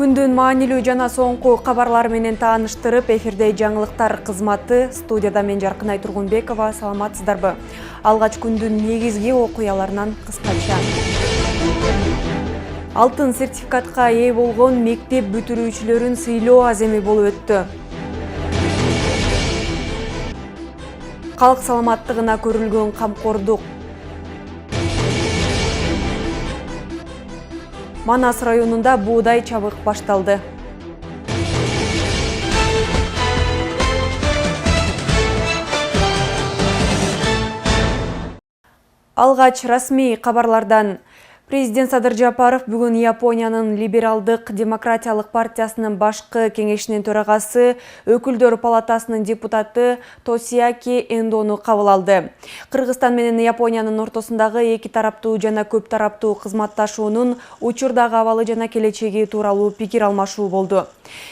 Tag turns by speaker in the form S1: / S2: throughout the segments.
S1: Күндүн маанилүү жана соңку кабарлар менен тааныштырып, эфирде жаңылыктар кызматы. Студияда мен Жаркынай Тургунбекова. Саламатсыздарбы? Алгач күндүн негизги окуяларынан кыскача. Алтын сертификатка ээ болгон мектеп бүтүрүүчүлөрүн сыйлоо аземи болуп өттү. Калк саламаттыгына көрүлгөн камкордук. Манас районунда буудай чабык башталды. Алгач расмий кабарлардан. Президент Садыр Жапаров бүгүн Япониянын Либералдык демократиялык партиясынын башкы кеңешинин төрагасы, өкүлдөр палатасынын депутаты Тосияки Эндону кабыл алды. Кыргызстан менен Япониянын ортосундагы эки тараптуу жана көп тараптуу кызматташуунун учурдагы абалы жана келечеги тууралуу пикир алмашуу болду.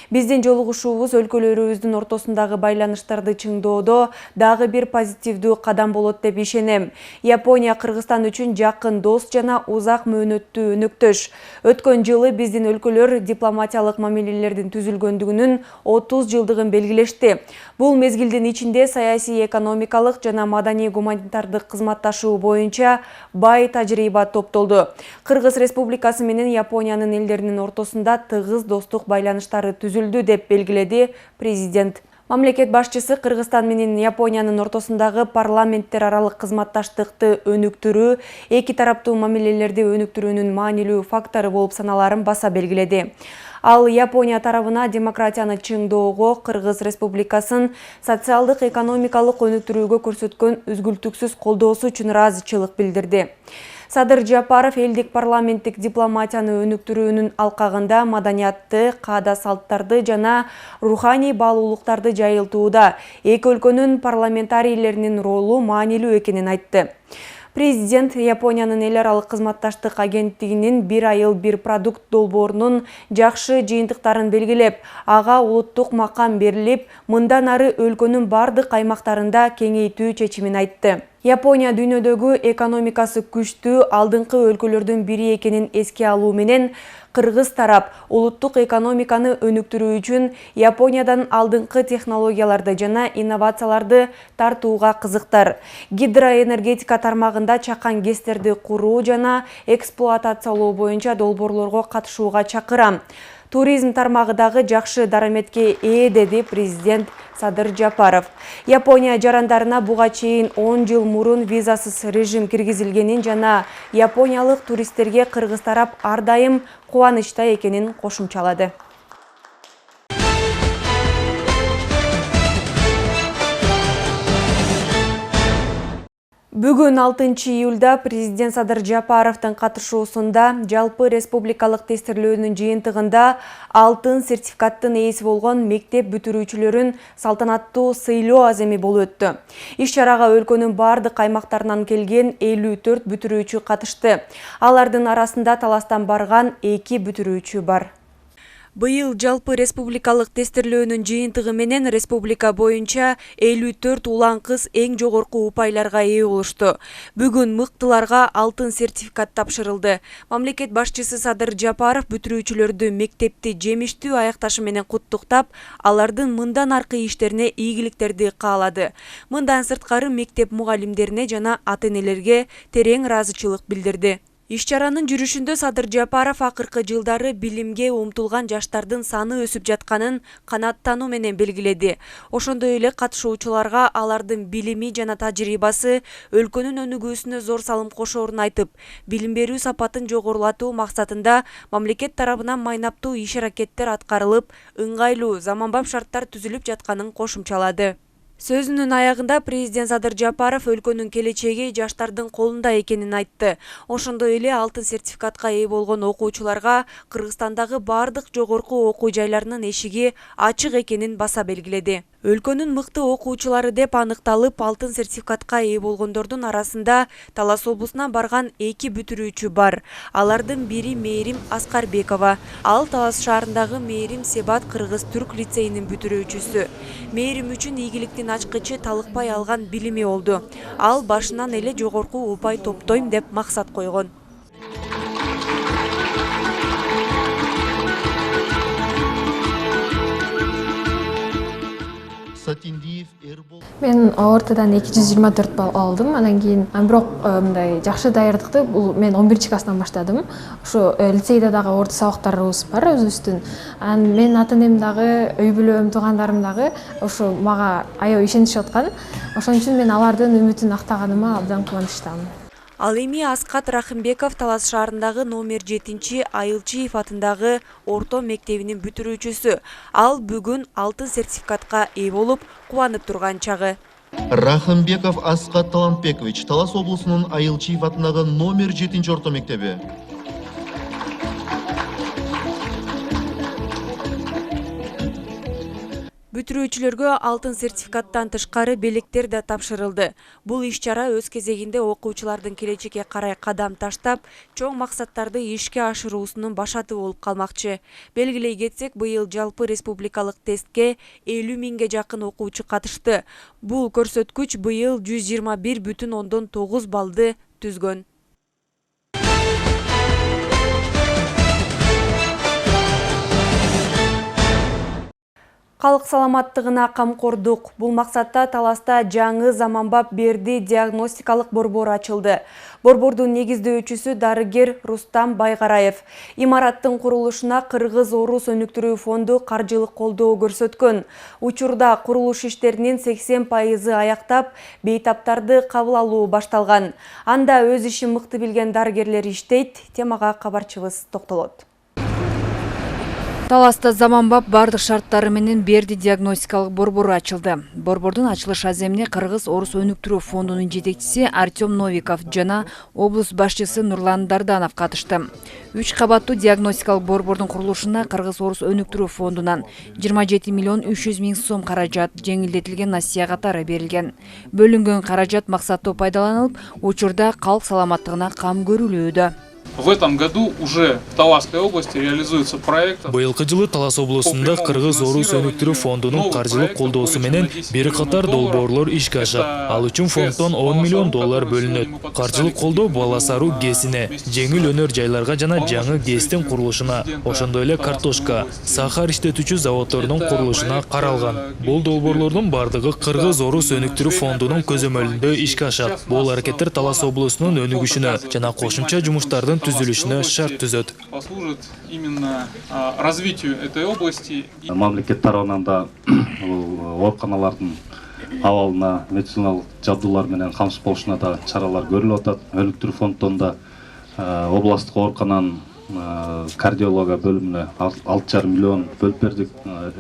S1: Биздин жолугушуубуз өлкөлөрүбүздүн ортосундагы байланыштарды чыңдоодо дагы бир позитивдүү кадам болот деп ишенем. Япония Кыргызстан үчүн жакын дос жана узак мөөнөттүү өнөктөш. Өткөн жылы биздин өлкөлөр дипломатиялык мамилелердин түзүлгөндүгүнүн 30 жылдыгын белгилешти. Бул мезгилдин ичинде саясий, экономикалык жана маданий гуманитардык кызматташуу боюнча бай тажрыйба топтолду. Кыргыз Республикасы менен Япониянын элдеринин ортосунда тыгыз достук байланыштары түзүлдү деп белгиледи президент. Мамлекет башчысы Кыргызстан менен Япониянын ортосундагы парламенттер аралык кызматташтыкты өнүктүрүү, эки тараптуу мамилелерди өнүктүрүүнүн маанилүү фактору болуп саналарын баса белгиледи. Ал Япония тарабына демократияны чыңдоого, Кыргыз Республикасын социалдык экономикалык өнүктүрүүгө көрсөткөн үзгүлтүксүз колдоосу үчүн ыраазычылык билдирди. Садыр Жапаров элдик парламенттик дипломатияны өнүктүрүүнүн алкагында маданиятты, каада салттарды жана руханий баалуулуктарды жайылтууда эки өлкөнүн парламентарийлеринин ролу маанилүү экенин айтты. Президент Япониянын эл аралык кызматташтык агенттигинин бир айыл бир продукт долбоорунун жакшы жыйынтыктарын белгилеп, ага улуттук макам берилип, мындан ары өлкөнүн бардык аймактарында кеңейтүү чечимин айтты. Япония дүйнөдөгү экономикасы күчтүү алдыңкы өлкөлөрдүн бири экенин эске алуу менен Кыргыз тарап улуттук экономиканы өнүктүрүү үчүн Япониядан алдыңкы технологияларды жана инновацияларды тартууга кызыктар. Гидроэнергетика тармагында чакан гэстерди куруу жана эксплуатациялоо боюнча долбоорлорго катышууга чакырам. Туризм тармагы дагы жакшы дараметке ээ, деди президент Садыр Жапаров. Япония жарандарына буга чейин 10 жыл мурун визасыз режим киргизилгенин жана япониялык туристтерге Кыргыз тарап ар дайым кубанычта экенин кошумчалады. Бүгүн 6 июлда президент Садыр Жапаровдун катышуусунда жалпы республикалык тестирлөөнүн жыйынтыгында алтын сертификаттын ээси болгон мектеп бүтүрүүчүлөрүн салтанаттуу сыйлоо аземи болуп өттү. Иш-чарага өлкөнүн бардык аймактарынан келген 54 бүтүрүүчү катышты. Алардын арасында таластан барган 2 бүтүрүүчү бар. Быйыл жалпы республикалык тестирлөөнүн жыйынтыгы менен республика боюнча 54 улан кыз эң жогорку упайларга ээ болушту. Бүгүн мыктыларга алтын сертификат тапшырылды. Мамлекет башчысы Садыр Жапаров бүтүрүүчүлөрдү мектепти жемиштүү аякташы менен куттуктап, алардын мындан аркы иштерине ийгиликтерди каалады. Мындан сырткары мектеп мугалимдерине жана ата-энелерге терең ыраазычылык билдирди. Иш-чаранын жүрүшүндө Садыр Жапаров акыркы жылдары билимге умтулган жаштардын саны өсүп жатканын канааттануу менен белгиледи. Ошондой эле катышуучуларга алардын билими жана тажрыйбасы өлкөнүн өнүгүүсүнө зор салым кошоорун айтып, билим берүү сапатын жогорулатуу максатында мамлекет тарабынан майнаптуу иш-аракеттер аткарылып, ыңгайлуу, заманбап шарттар түзүлүп жатканын кошумчалады. Сөзүнүн аягында президент Садыр Жапаров өлкөнүн келечеги жаштардын колунда экенин айтты. Ошондой эле алтын сертификатка ээ болгон окуучуларга Кыргызстандагы бардык жогорку окуу жайларынын эшиги ачык экенин баса белгиледи. Өлкөнүн мыкты окуучулары деп аныкталып, алтын сертификатка ээ болгондордун арасында Талас облусунан барган 2 бүтүрүүчү бар. Алардын бири Мээрим Аскарбекова. Ал Талас шаарындагы Мээрим Себат кыргыз-түрк лицейинин бүтүрүүчүсү. Мээрим үчүн ийгиликтин ачкычы талыкпай алган билими болду. Ал башынан эле жогорку упай топтойм деп максат койгон.
S2: Татиндиев Эрбол.
S3: Мен ортадан 224 балл алдым. Анан кийин бирок мындай жакшы даярдыкты бул мен 11 класстан баштадым. Ошо лицейде дагы орто сабактарыбыз бар өзүбүздүн. Анан мен ата-энем дагы, үй бүлөм, туугандарым дагы ошо мага аябай ишенишип аткан. Ошон үчүн мен алардын үмүтүн актаганыма абдан кубанычтамын.
S1: Ал эми Аскат Рахимбеков Талас шаарындагы номер 7 Айылчиев атындагы орто мектебинин бүтүрүүчүсү. Ал бүгүн алтын сертификатка ээ болуп, кубанып турган чагы.
S2: Рахимбеков Аскат Талантбекович, Талас облусунун Айылчиев атындагы номер 7 орто мектеби.
S1: Бүтүрүүчүлөргө алтын сертификаттан тышкары белектер да тапшырылды. Бул иш-чара өз кезегинде окуучулардын келечекке карай кадам таштап, чоң максаттарды ишке ашыруусунун башаты болуп калмакчы. Белгилей кетсек, быйыл жалпы республикалык тестке 50 миңге жакын окуучу катышты. Бул көрсөткүч быйыл 121,9 баллды түзгөн. Калык саламаттыгына камкордук. Бул максатта Таласта жаңы заманбап берди диагностикалык борбор ачылды. Борбордун негиздөөчүсү дарыгер Рустам Байгараев. Имараттын курулушуна Кыргыз Орус өнүктүрүү фонду каржылык колдоо көрсөткөн. Учурда курулуш иштеринин 80% аяктап, бейтаптарды кабыл алуу башталган. Анда өз ишин мыкты билген дарыгерлер иштейт. Темага кабарчыбыз токтолот. Таласта заманбап бардык шарттары менен берди диагностикалык борбору ачылды. Борбордун ачылыш аземине Кыргыз Орус өнүктүрүү фондунун жетекчиси Артем Новиков жана облус башчысы Нурлан Дарданов катышты. 3 кабаттуу диагностикалык борбордун курулушуна Кыргыз Орус өнүктүрүү фондунан 27 миллион 300 миң сом каражат жеңилдетилген насыя катары берилген. Бөлүнгөн каражат максаттуу пайдаланылып, учурда калк саламаттыгына кам көрүлүүдө.
S4: В этом году уже в Таласской области реализуется проект.
S5: Быйылкы жылы Талас облусунда Кыргыз Орус өнүктүрүү фондунун каржылык колдоосу менен бир катар долбоорлор ишке ашат. Ал үчүн фонддон 10 миллион доллар бөлүнөт. Каржылык колдоо Балас Ару ГЭСине, жеңил өнөр жайларга жана жаңы ГЭСтин курулушуна, ошондой эле картошка, сахар иштетүүчү заводдордун курулушуна каралган. Бул долбоорлордун бардыгы Кыргыз Орус өнүктүрүү фондунун көзөмөлүндө ишке ашат. Бул аракеттер Талас облусунун өнүгүшүнө жана кошумча жумуштардын түзүлүшүнө шарт түзөт.
S4: Послужит именно развитию этой области.
S6: Мамлекет тарабынан да ооруканалардын абалына медициналык жабдуулар менен камсыз болушуна да чаралар көрүлүп атат. Өнүктүрүү фонддон да областтык оорукананын кардиология бөлүмүнө 6,5 миллион бөлүп бердик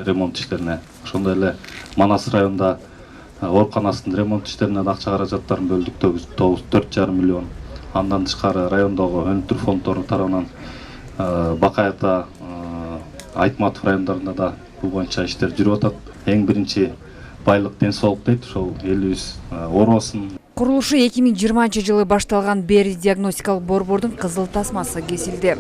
S6: ремонт иштерине. Ошондой эле Манас районунда ооруканасынын ремонт иштерине да акча каражаттарын бөлдүк 4,5 миллион. Андан тышкары райондогу өнүктүрүү фонддору тарабынан Бакайата, Айтматов райондарында да бул боюнча иштер жүрүп атат. Эң биринчи байлык ден соолук дейт, ошол элибиз оорубасын.
S1: Курулушу 2020 жылы башталган берди диагностикалык борбордун кызыл тасмасы кесилди.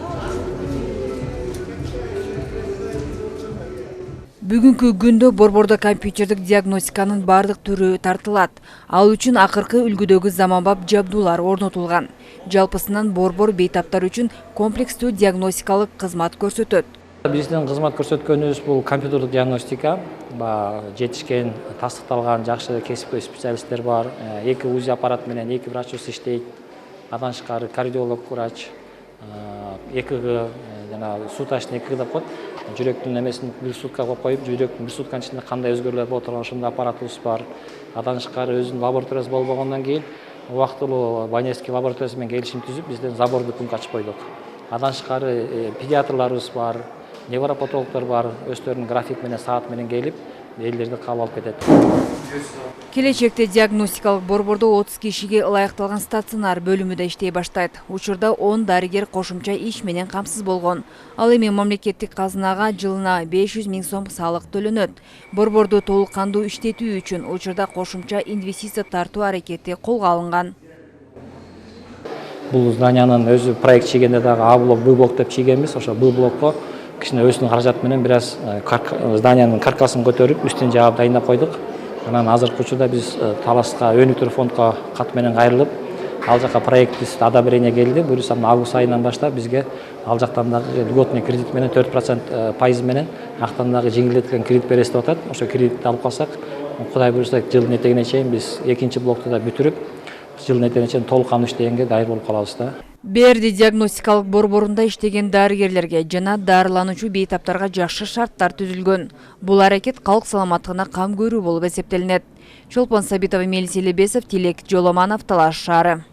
S1: Бүгүнкү күндө борбордо компьютердик диагностиканын бардык түрү тартылат. Ал үчүн акыркы үлгүдөгү заманбап жабдуулар орнотулган. Жалпысынан борбор бейтаптар үчүн комплекстүү диагностикалык кызмат көрсөтөт.
S7: Биздин кызмат көрсөткөнүбүз бул компьютердик диагностика. Жетишкен, тастыкталган жакшы кесипкөй специалисттер бар. 2 УЗИ аппарат менен 2 врачыбыз иштейт. Андан тышкары кардиолог врач, ЭКГ жана суу ташын ЭКГ деп коет. Жүрөктүн эмесин 1 суткага коюп, жүрөктүн 1 сутканын ичинде кандай өзгөрүүлөр болот турган ошондой аппаратыбыз бар. Андан тышкары өзүнүн лабораториясы болбогондон кийин убактылуу Баневский лабораториясы менен келишим түзүп, бизден забордуу пункт ачып койдук. Андан тышкары педиатрларыбыз бар, невропатологдор бар, өздөрүнүн график менен саат менен келип, элдерди кабыл алып кетет.
S1: Келечекте диагностикалык борбордо 30 кишиге ылайыкталган стационар бөлүмү да иштей баштайт. Учурда 10 дарыгер кошумча иш менен камсыз болгон. Ал эми мамлекеттик казынага жылына 500 миң сом салык төлөнөт. Борборду толук кандуу иштетүү үчүн учурда кошумча инвестиция тартуу аракети колго алынган.
S7: Бул зданиянын өзү проект чийгенде дагы А блок, Б блок деп чийгенбиз. Ошо Б блокко кичине өзүнүн каражаты менен бир аз зданиянын каркасын көтөрүп, үстүн жаап дайындап койдук. Анан азыркы учурда биз Таласка өнүктүрүү фондко кат менен кайрылып, ал жака проектибиз одобрение келди. Буюрса август айынан баштап бизге ал жактан дагы льготный кредит менен 4% пайыз менен актан дагы жеңилдетилген кредит бересиз деп атат. Ошо кредитти алып калсак, Кудай буюрса жылдын этегине чейин биз экинчи блокту да бүтүрүп, жылдын этегине чейин толук камдуу иштегенге дайыр болуп калабыз да.
S8: Берди диагностикалык борборунда иштеген дарыгерлерге жана дарылануучу бейтаптарга жакшы шарттар түзүлгөн. Бул аракет калк саламаттыгына кам көрүү болуп эсептелинет. Чолпон Сабитова, Мелис Элебесов, Тилек Жоломанов, Талаш шаары.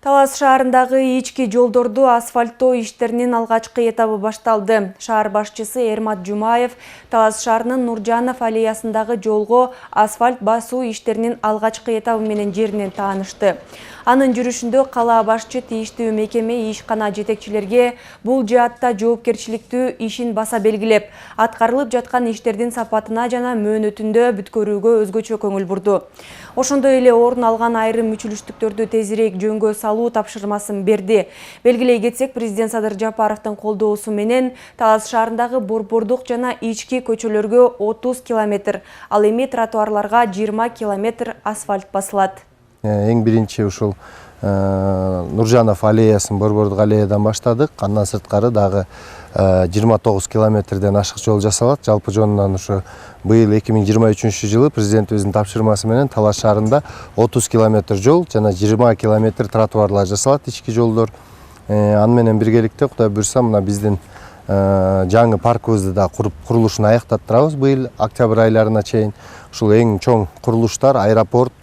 S1: Талас шаарындагы ички жолдорду асфальттоо иштеринин алгачкы этабы башталды. Шаар башчысы Эрмат Жумаев Талас шаарынын Нуржанов аллеясындагы жолго асфальт басуу иштеринин алгачкы этабы менен жеринен таанышты. Анын жүрүшүндө кала башчы тийиштүү мекеме ишкана жетекчилерге бул жаатта жоопкерчиликтүү ишин баса белгилеп, аткарылып жаткан иштердин сапатына жана мөөнөтүндө бүткөрүүгө өзгөчө көңүл бурду. Ошондой эле орун алган айрым мүчүлүштүктөрдү тезирээк жөнгө салуу тапшырмасын берди. Белгилей кетсек, президент Садыр Жапаровдун колдоосу менен Талас шаарындагы борбордук жана ички көчөлөргө 30 километр, ал эми тротуарларга 20 километр асфальт басылат.
S9: Эң биринчи ушул Нуржанов аллеясын борбордук аллеядан баштадык. Андан сырткары дагы 29 километрден ашык жол жасалат. Жалпы жонунан ушу быйыл 2023 жылы президентибиздин тапшырмасы менен Талас шаарында 30 километр жол жана 20 километр тротуарлар жасалат, ички жолдор. Аны менен биргеликте Кудай буйрса мына биздин жаңы паркыбызды да курулушун аяктаттырабыз быйыл октябрь айларына чейин. Ушул эң чоң курулуштар аэропорт,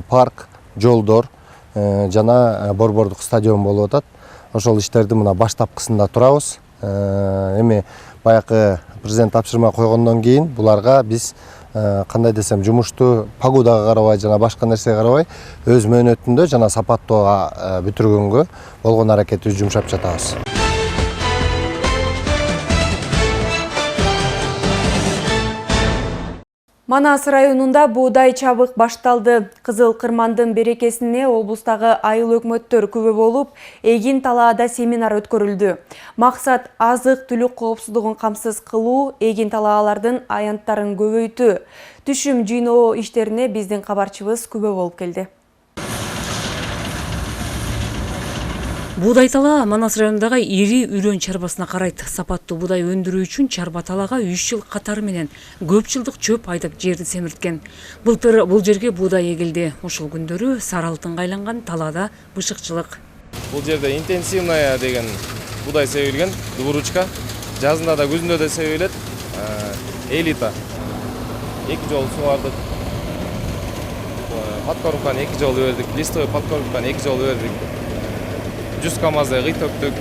S9: парк, жолдор жана борбордук стадион болуп атат. Ошол иштерди мына баштапкысында турабыз. Эми баякы президент тапшырма койгондон кийин буларга биз кандай десем жумушту погодага карабай жана башка нерсеге карабай өз мөөнөтүндө жана сапаттоого бүтүргөнгө болгон аракетибизди жумшап жатабыз.
S1: Манас районунда буудай чабык башталды. Кызыл Кырмандын берекесине облустагы айыл өкмөттөр күбө болуп, эгин талаада семинар өткөрүлдү. Максат азык-түлүк коопсуздугун камсыз кылуу, эгин талаалардын аянттарын көбөйтүү. Түшүм жыйноо иштерине биздин кабарчыбыз күбө болуп келди.
S10: Буудай талаа Манас районундагы ири үрөн чарбасына карайт. Сапаттуу буудай өндүрүү үчүн чарба талаага 3 жыл катары менен көп жылдык чөп айдап жерди семирткен. Былтыр бул жерге буудай эгилди. Ушул күндөрү сары алтынга айланган талаада бышыкчылык.
S11: Бул жерде интенсивная деген буудай себилген, дворучка. Жазында да күзүндө да себилет. Элита. 2 жол субардык. Подкормканы 2 жол бердик. Листовый подкормканы 2 жол бердик. 100 камаздай кый төктүк.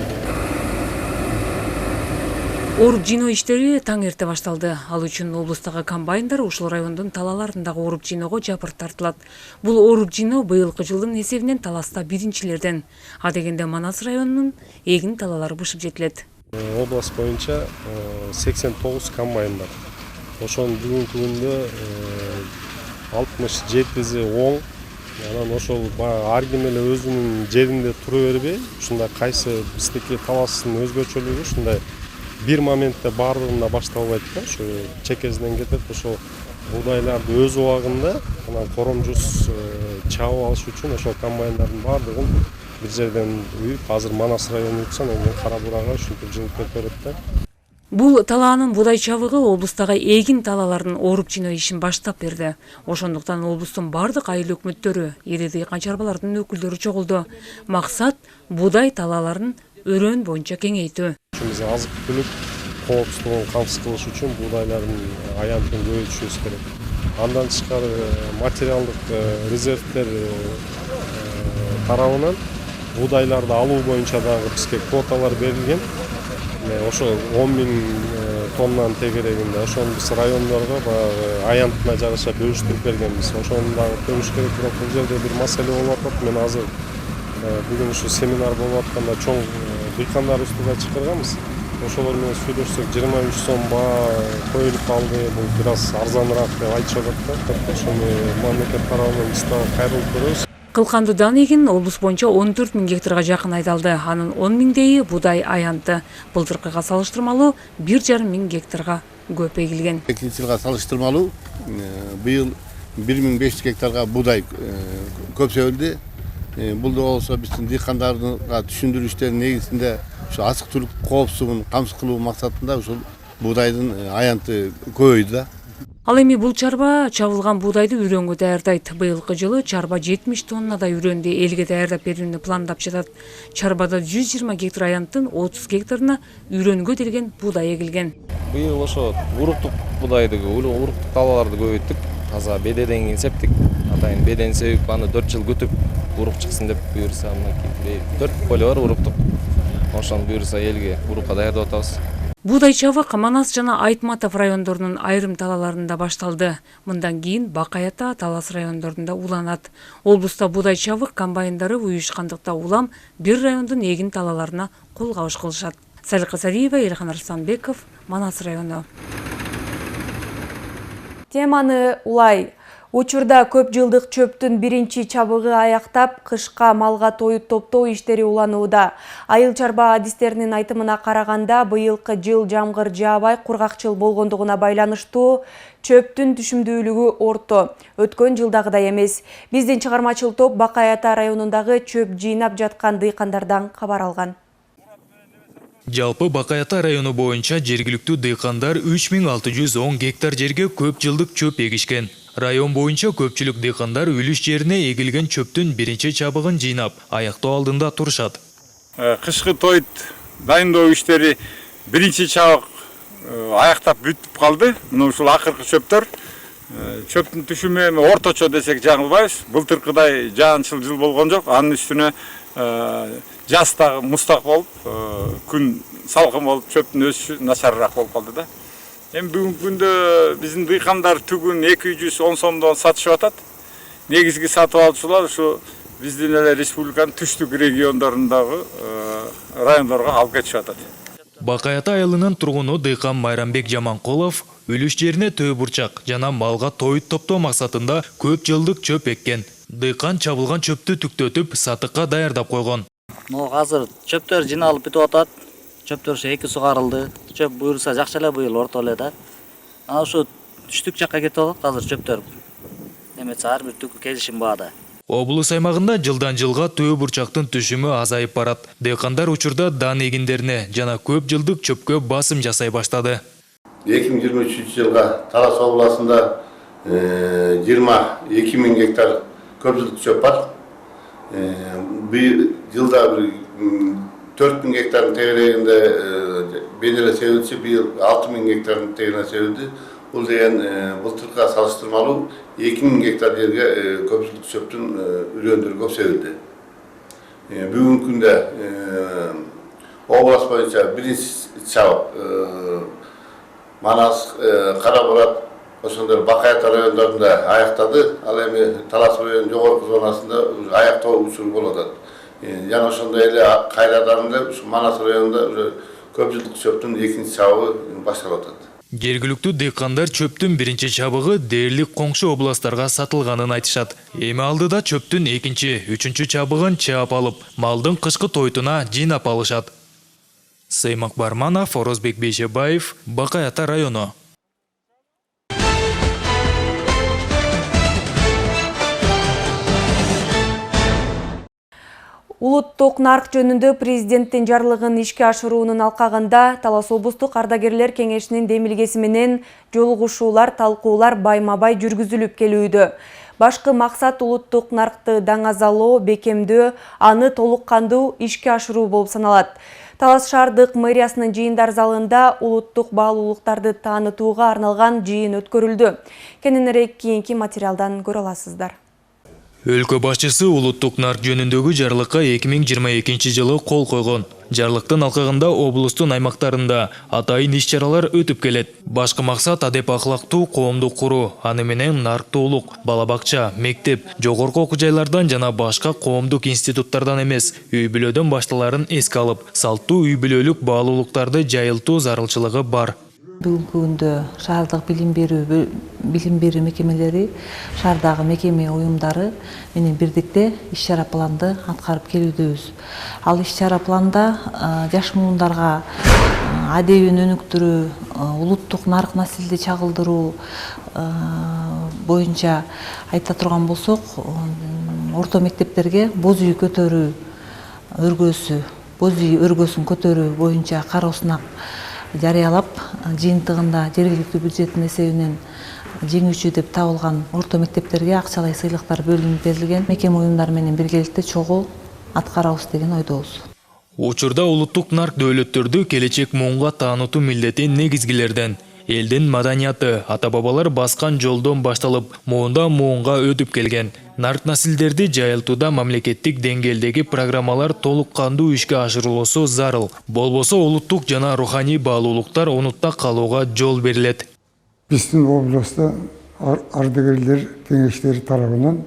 S10: Оруп жыйноо иштери таң эрте башталды. Ал үчүн облустагы комбайндар ушул райондун талааларындагы оруп жыйноого жапыр тартылат. Бул оруп жыйноо быйылкы жылдын эсебинен Таласта биринчилерден. А дегенде Манас районунун эгин талаалары бышып жетилет.
S12: Область боюнча 89 комбайн бар. Ошонун бүгүнкү күндө 67 оң. Анан ошол ар ким эле өзүнүн жеринде тура бербей, ушундай кайсы биздики таластын өзгөчөлүгү ушундай бир моментте баардыгында башталбайт да, ошо чекесинен кетет. Ошол буудайларды өз убагында анан коромжус чабып алыш үчүн ошол комбайндардын баардыгын бир жерден үйүп, азыр Манас району үтсөн анан Кара Бурага ушинтип жылып берет да.
S10: Бул талаанын буудай чабыгы облустагы эгин талаалардын оруп жыйноо ишин баштап берди. Ошондуктан облустун бардык айыл өкмөттөрү, ири дыйкан чарбалардын өкүлдөрү чогулду. Максат буудай талааларын өрөөн боюнча кеңейтүү.
S12: Биз азык-түлүк коопсуздугун камсыз кылыш үчүн буудайлардын аянтын көбөйтүшүбүз керек. Андан тышкары материалдык резервдер тарабынан буудайларды алуу боюнча дагы бизге квоталар берилген. Ошо 10 000 тоннанын тегерегинде ошону биз райондорго баягы аянтына жараша бөлүштүрүп бергенбиз. Ошону дагы көбүш керек, бирок бул жерде бир маселе болуп атат. Мен азыр бүгүн ушу семинар болуп атканда чоң дыйкандар устуга чакырганбыз. Ошолор менен сүйлөшсөк 23 сом баа коюлуп калды, бул бир аз арзаныраак деп айтышып атат да. Ошону мамлекет тарабынан биз дагы кайрылып көрөбүз.
S10: Кылкандыдан эгин облус боюнча 14 000 гектарга жакын айдалды. Анын 10 000 буудай аянты. Былтыркыга салыштырмалуу 1,5 000 гектарга көп эгилген.
S13: 2 жылга салыштырмалуу быйыл 1500 гектарга буудай көп себилди.
S9: Бул да болсо биздин дыйкандарга түшүндүрүштөрдүн негизинде ушу ачык түлүк коопсуздугун камсыз кылуу максатында ушул буудайдын аянты көбөйдү да.
S10: Ал эми бул чарба чабылган буудайды үрөнгө даярдайт. Быйылкы жылы чарба 70 тоннадай үрөндү элге даярдап берүүнү пландап жатат. Чарбада 120 гектар аянттын 30 гектарына үрөнгө делген буудай эгилген.
S11: Быйыл ошо уруктук буудайды, уруктук талааларды көбөйттүк. Таза бедеден кийин септик. Атайын бедени себип аны 4 жыл күтүп урук чыксын деп буюрса, мынакей 4 поле бар уруктук. Ошону буюрса элге урукка даярдап атабыз.
S10: Буудай чабык Манас жана Айтматов райондорунун айрым талааларында башталды. Мындан кийин Бакай Ата, Талас райондорунда уланат. Облуста буудай чабык комбайндары уюшкандыкта улам бир райондун эгин талааларына кол кабыш кылышат. Салика Сариева, Элхан Арсланбеков, Манас району.
S1: Теманы улай. Учурда көп жылдык чөптүн биринчи чабыгы аяктап, кышка малга тоют топтоо иштери уланууда. Айыл чарба адистеринин айтымына караганда, быйылкы жыл жамгыр жаабай кургакчыл болгондугуна байланыштуу чөптүн түшүмдүүлүгү орто. Өткөн жылдагыдай эмес. Биздин чыгармачыл топ Бакай Ата районундагы чөп жыйнап жаткан дыйкандардан кабар алган.
S5: Жалпы Бакай Ата району боюнча жергиликтүү дыйкандар 3610 гектар жерге көп жылдык чөп эгишкен. Район боюнча көпчүлүк дыйкандар үлүш жерине эгилген чөптүн биринчи чабыгын жыйнап, аяктоо алдында турушат.
S13: Кышкы тойт дайындоо иштери биринчи чабык аяктап бүтүп калды. Мына ушул акыркы чөптөр. Чөптүн түшүмү эми орточо десек жаңылбайбыз. Былтыркыдай жаанчыл жыл болгон жок. Анын үстүнө жаз дагы мустак болуп, күн салкын болуп, чөптүн өсүшү начарыраак болуп калды да. Эми бүгүнкү күндө биздин дыйкандар түгүн 210 сомдон сатышып атат. Негизги сатып алуучулар ушу биздин эле республиканын түштүк региондорундагы райондорго алып кетишип атат.
S5: Бакай Ата айылынын тургуну дыйкан Майрамбек Жаманкулов үлүш жерине төө бурчак жана малга тоют топтоо максатында көп жылдык чөп эккен. Дыйкан чабылган чөптү түктөтүп, сатыкка даярдап койгон.
S14: Азыр чөптөр жиналып бүтүп атат. Чөптөр эки сугарылды. Чөп буюрса жакшы эле быйыл орто эле да. Анан ушу түштүк жакка кетип атат азыр чөптөр. Эмесе ар бир түкү келишим баада.
S5: Облус аймагында жылдан жылга төө бурчактын түшүмү азайып барат. Дыйкандар учурда дан эгиндерине жана көп жылдык чөпкө басым жасай баштады.
S9: 2023 жылга Талас областында 22 000 гектар көп жылдык чөп бар. Быйыл жылда 4 000 гектардын тегерегинде беделе себилчи, быйыл 6 000 гектардын тегереге себилди. Бул деген былтыркыга салыштырмалуу 2 000 гектар жерге көп жылдык чөптүн үрөндөр көп себилди. Бүгүнкү күндө область боюнча биринчи чабык Манас, Карабурат, ошондой Бакай Ата райондорунда аяктады. Ал эми Талас районунун жогорку зонасында аяктоо учуру болуп атат. Жана ошондой эле кайрадан эле ушу Манас районунда көп жылдык чөптүн экинчи чабыгы башталып атат.
S5: Жергиликтүү дыйкандар чөптүн биринчи чабыгы дээрлик коңшу областтарга сатылганын айтышат. Эми алдыда чөптүн экинчи, үчүнчү чабыгын чаап алып, малдын кышкы тойтуна жыйнап алышат. Сеймак Барманов, Орозбек Бейшебаев, Бакай Ата району.
S1: Улуттук нарк жөнүндө президенттин жарлыгын ишке ашыруунун алкагында Талас облустук ардагерлер кеңешинин демилгеси менен жолугушуулар, талкуулар байма-бай жүргүзүлүп келүүдө. Башкы максат улуттук наркты даңазалоо, бекемдөө, аны толук кандуу ишке ашыруу болуп саналат. Талас шаардык мэриясынын жыйындар залында улуттук баалуулуктарды таанытууга арналган жыйын өткөрүлдү. Кененирээк кийинки материалдан көрө аласыздар.
S5: Өлкө башчысы улуттук нарк жөнүндөгү жарлыкка 2022 жылы кол койгон. Жарлыктын алкагында облустун аймактарында атайын иш-чаралар өтүп келет. Башкы максат адеп акылактуу коомду куруу, аны менен нарктуулук, бала-бакча, мектеп, жогорку окуу жайлардан жана башка коомдук институттардан эмес, үй-бүлөдөн башталарын эске алып, салттуу үй-бүлөлүк баалуулуктарды жайылтуу зарылчылыгы бар.
S15: Бүгүнкү күндө шаардык билим берүү мекемелери, шаардагы мекеме уюмдары менен бирдикте иш-чара планды аткарып келүүбүз. Ал иш-чара планда жаш муундарга адебин өнүктүрүү, улуттук нарк населди чагылдыруу боюнча айта турган болсок, орто мектептерге боз үй көтөрүү өргөсү, боз үй өргөсүн көтөрүү боюнча кароо сынак жарыялап, жыйынтыгында жергиликтүү бюджеттин эсебинен жеңүүчү деп табылган орто мектептерге акчалай сыйлыктар бөлүнүп берилген. Мекеме уюмдар менен биргеликте чогуу аткарабыз деген ойдобуз.
S5: Учурда улуттук нарк дөөлөттөрдү келечек муунга таанытуу милдети негизгилерден. Элдин маданияты, ата-бабалар баскан жолдон башталып, муунга өтүп келген. Нарк насилдерди жайылтууда мамлекеттик деңгээлдеги программалар толук кандуу ишке ашырылуусу зарыл. Болбосо улуттук жана руханий баалуулуктар онутта калууга жол берилет.
S16: Биздин областта ардагерлер кеңештери тарабынан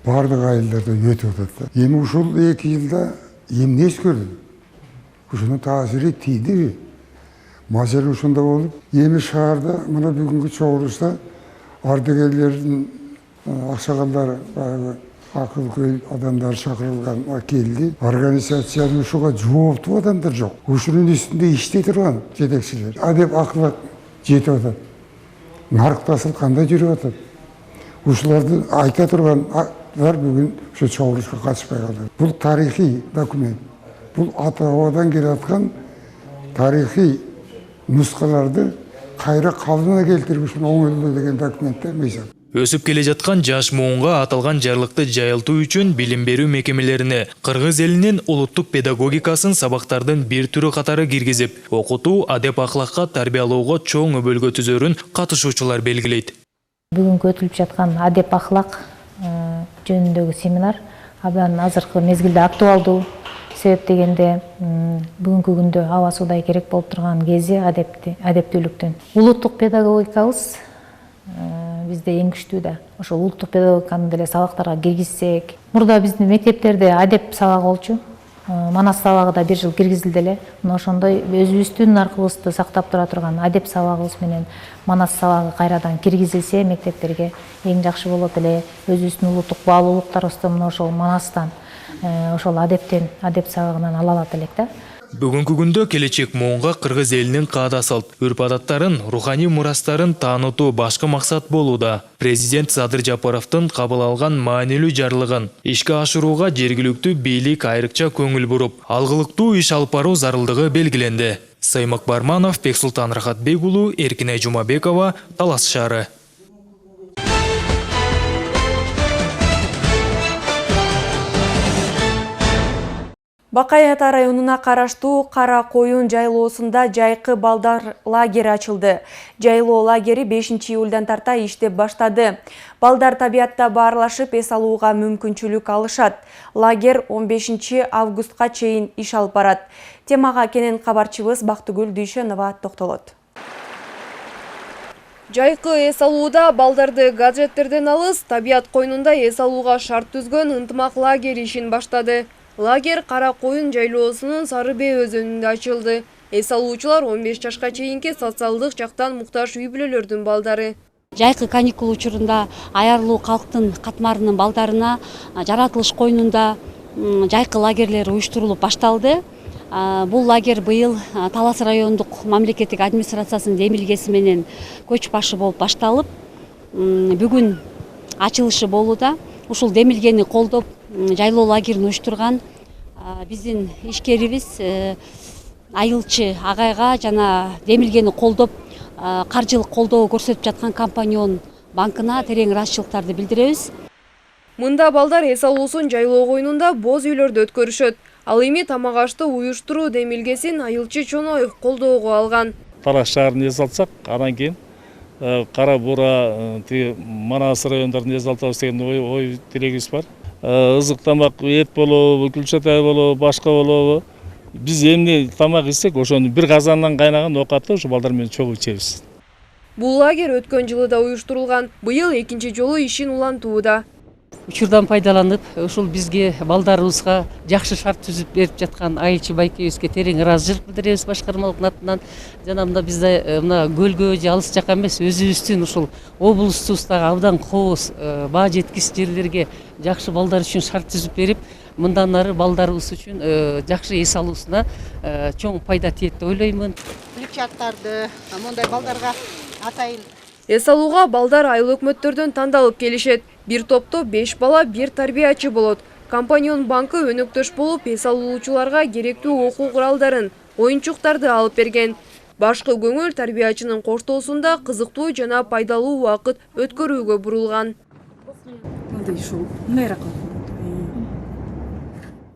S16: бардык айылдарда өтүп атат. Эми ушул 2 жылда эмне өзгөрдү? Ушунун таасири тийдиби? Маселе ушунда болуп, эми шаарда мына бүгүнкү чогулушта ардагерлердин аксагалдары, акыл-көй адамдар чакырылган келди. Организациянын ушуга жооптуу адамдар жок. Ушунун үстүндө иштей турган жетекчилер. Адеп акылат жетип атат. Нарктасыл кандай жүрүп атат? Ушуларды айта тургандар бүгүн ушу чогулушка катышпай калды. Бул тарыхый документ. Бул ата-бабадан келаткан тарыхый нускаларды кайра калыбына келтирип ушуну оңойлоо деген документтер эмес.
S5: Өсүп келе жаткан жаш муунга аталган жарлыкты жайылтуу үчүн билим берүү мекемелерине кыргыз элинин улуттук педагогикасын сабактардын бир түрү катары киргизип, окутуу, адеп акылакка тарбиялоого чоң өбөлгө түзөрүн катышуучулар белгилейт.
S17: Бүгүнкү өтүлүп жаткан адеп акылак жөнүндөгү семинар абдан азыркы мезгилде актуалдуу. Себеп дегенде бүгүнкү күндө аба суудай керек болуп турган кези адептүүлүктүн. Улуттук педагогикабыз бизде эң күчтүү да. Ошол улуттук педагогиканы деле сабактарга киргизсек. Мурда биздин мектептерде адеп сабагы болчу. Манас сабагы да 1 жыл киргизилди эле. Мына ошондой өзүбүздүн наркыбызды сактап тура турган адеп сабагыбыз менен манас сабагы кайрадан киргизилсе мектептерге эң жакшы болот эле. Өзүбүздүн улуттук баалуулуктарыбызды мына ошол манастан, ошол адептен, адеп сабагынан ала алат элек да.
S5: Бүгүнкү күндө келечек муунга кыргыз элинин каада салт, үрп-адаттарын, руханий мурастарын таанытуу башкы максат болууда. Президент Садыр Жапаровдун кабыл алган маанилүү жарлыгын ишке ашырууга жергиликтүү бийлик айрыкча көңүл буруп, алгылыктуу иш алып баруу зарылдыгы белгиленди. Саймак Барманов, Бексултан Рахатбек уулу, Эркинай Жумабекова, Талас шаары.
S1: Бакай Ата районуна караштуу Кара Коюн жайлоосунда жайкы балдар лагери ачылды. Жайлоо лагери 5-июлдан тарта иштеп баштады. Балдар табиатта баарлашып эс алууга мүмкүнчүлүк алышат. Лагер 15 августка чейин иш алып барат. Темага кенен кабарчыбыз Бактыгүл Дүйшөнова токтолот.
S18: Жайкы эс алууда балдарды гаджеттерден алыс, табиат койнунда эс алууга шарт түзгөн ынтымак лагер ишин баштады. Лагер Кара Коюн жайлоосунун Сарыбей өзөнүндө ачылды. Эс алуучулар 15 жашка чейинки социалдык жактан муктаж үй бүлөлөрдүн балдары.
S19: Жайкы каникул учурунда аярлуу калктын катмарынын балдарына жаратылыш койнунда жайкы лагерлер уюштурулуп башталды. Бул лагер быйыл Талас райондук мамлекеттик администрациясынын демилгеси менен көч башы болуп башталып, бүгүн ачылышы болууда. Ушул демилгени колдоп жайлоо лагерин уюштурган биздин ишкерибиз айылчы агайга жана демилгени колдоп каржылык колдоо көрсөтүп жаткан Компанион банкына терең ыраазычылыктарды билдиребиз.
S18: Мында балдар эс алуусун жайлоо койнунда боз үйлөрдө өткөрүшөт. Ал эми тамак ашты уюштуруу демилгесин айылчы Чоноев колдоого алган.
S20: Талас шаарын эс алсак, анан кийин Кара Бура, Манас райондорун эс алтабыз деген ой тилегибиз бар. Ызык тамак эт болобу, күлчатай болобу, башка болобу. Биз эмне тамак ичсек, ошону бир казандан кайнаган оокатты ошо балдар менен чогуу ичебиз.
S18: Бул лагер өткөн жылы да уюштурулган. Быйыл экинчи жолу ишин улантууда.
S10: Учурдан пайдаланып, ушул бизге балдарыбызга жакшы шарт түзүп берип жаткан айылчы байкебизге терең ыраазычылык билдиребиз башкармалыктын атынан. Жана мында бизде мына көлгө же алыс жака эмес, өзүбүздүн ушул облустубуздагы абдан кооз, баа жеткис жерлерге жакшы балдар үчүн шарт түзүп берип, мындан ары балдарыбыз үчүн жакшы эс алуусуна чоң пайда тиет деп ойлоймун.
S21: Клетчаттарды, мондай балдарга атайын
S18: Эс алууга балдар айыл өкмөттөрдөн тандалып келишет. Бир топто 5 бала, 1 тарбиячы болот. Компанион банкы өнөктөш болуп, эс алуучуларга керектүү окуу куралдарын, оюнчуктарды алып берген. Башкы көңүл тарбиячынын коштоосунда кызыктуу жана пайдалуу убакыт өткөрүүгө бурулган.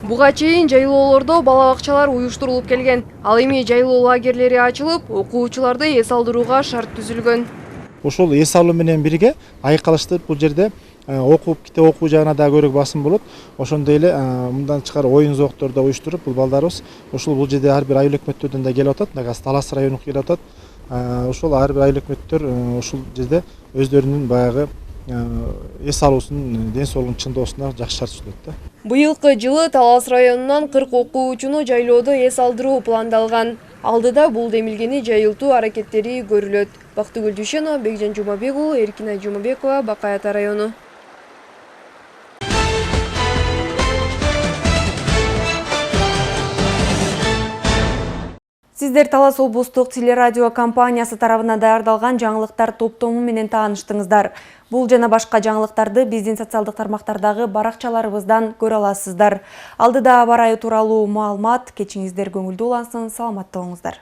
S18: Буга чейин жайлоолордо бала бакчалар уюштурулуп келген. Ал эми жайлоо лагерлери ачылып, окуучуларды эс алдырууга шарт түзүлгөн.
S21: Ошол эс алуу менен бирге айкалыштырып бул жерде окуп китеп окуу жагына да көрөк басым болот. Ошондой эле мындан тышкары оюн зоокторду да уюштуруп, бул балдарыбыз ушул бул жерде ар бир айыл өкмөттөрдөн да келип атат. Дагы Талас районуна келип атат. Ошол ар бир айыл өкмөттөр ушул жерде өздөрүнүн баягы эс алуусунун ден соолугун чыңдоосуна жакшы шарт түзүлөт да.
S18: Быйылкы жылы Талас районунан 40 окуучуну жайлоодо эс алдыруу пландалган. Алдыда бул демилгени жайылтуу аракеттери көрүлөт. Бактыгүл Дүйшөнова, Бекжан Жумабек уулу, Эркина Жумабекова, Бакай Ата району.
S1: Сиздер Талас облустук телерадио компаниясы тарабынан даярдалган жаңылыктар топтому менен тааныштыңыздар. Бул жана башка жаңылыктарды биздин социалдык тармактардагы баракчаларыбыздан көрө аласыздар. Алдыда аба ырайы тууралуу маалымат, кечиңиздер көңүлдүү улансын, саламатта болуңуздар.